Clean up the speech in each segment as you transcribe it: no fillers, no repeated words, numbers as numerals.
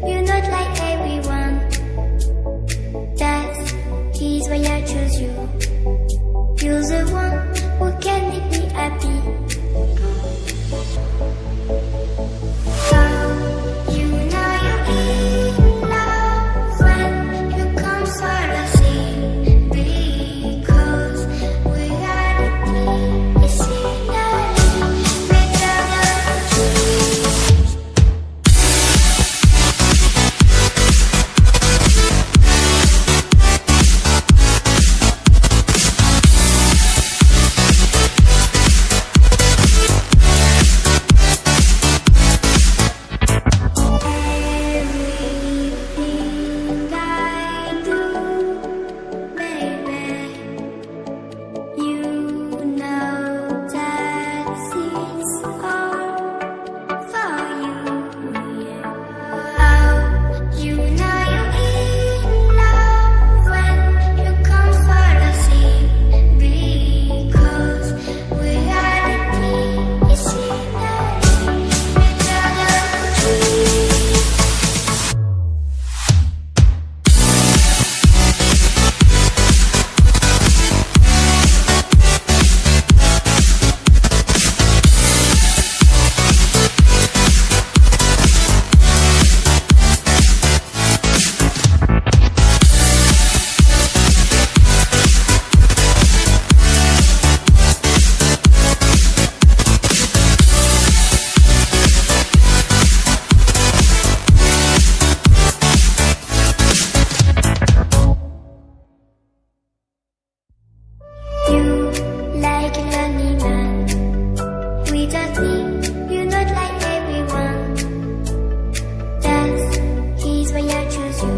you're not like everyone. That's he's why I choose you. You're the one who can make me happy. How you know you're in love when you come for the same. Because reality is finally better than dreams. Everything I do, baby, you know that it's all for you. How you know you're in love when you come for the same. Because reality is finally better than dreams. You like a lonely man. Without me, you're not like everyone. That's he's why I choose you.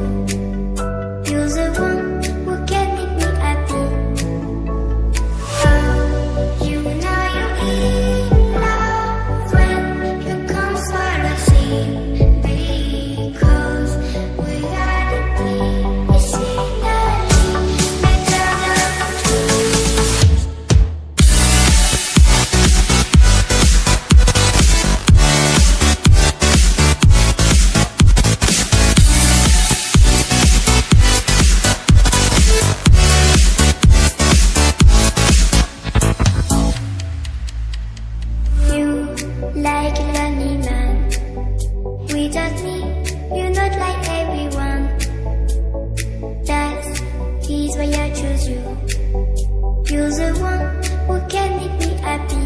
You're the one who can make me happy. How you know you're in love when you come for the same. Because reality is finally better than dreams. You like a lonely man. Without me, you're not like everyone. That's he's why I choose you. You're the one who can make me happy.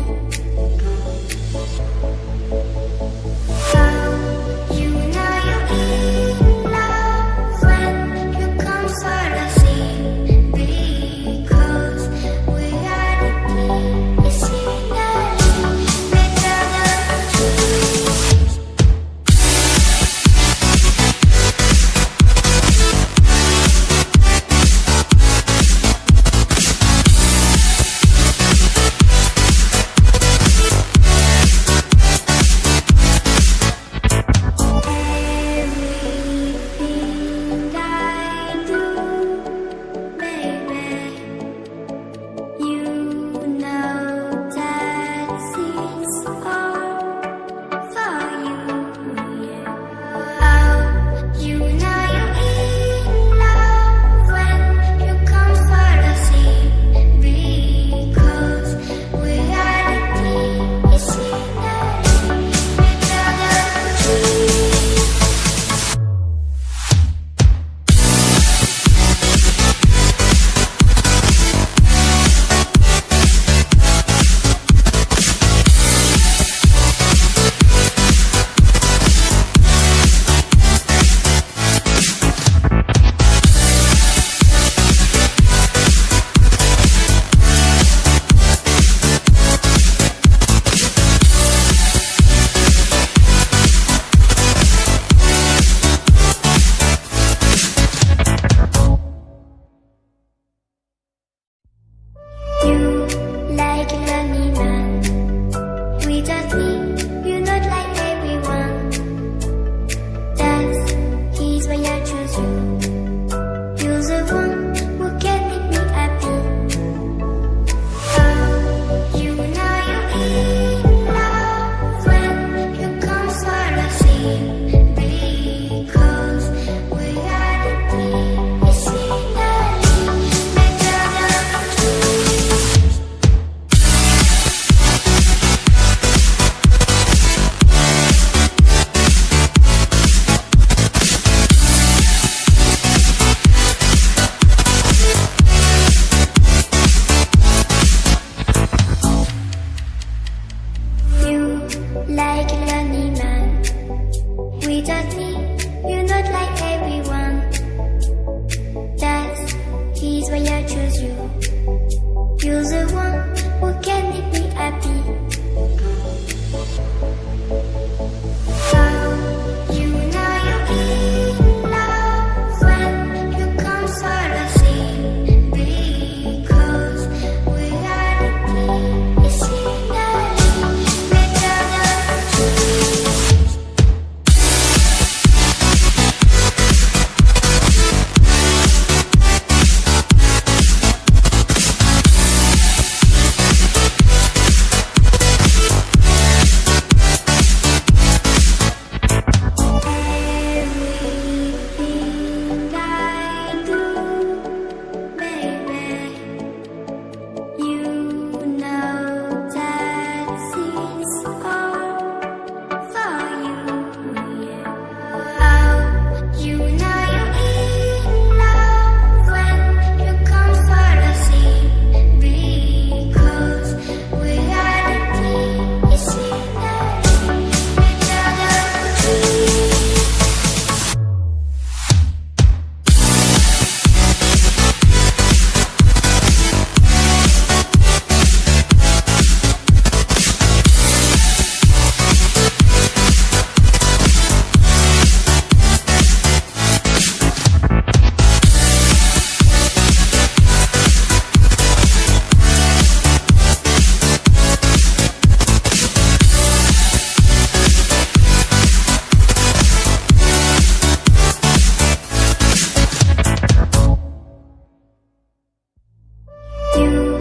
How you know you're in love when you come for the same. Because reality is finally better than dreams. You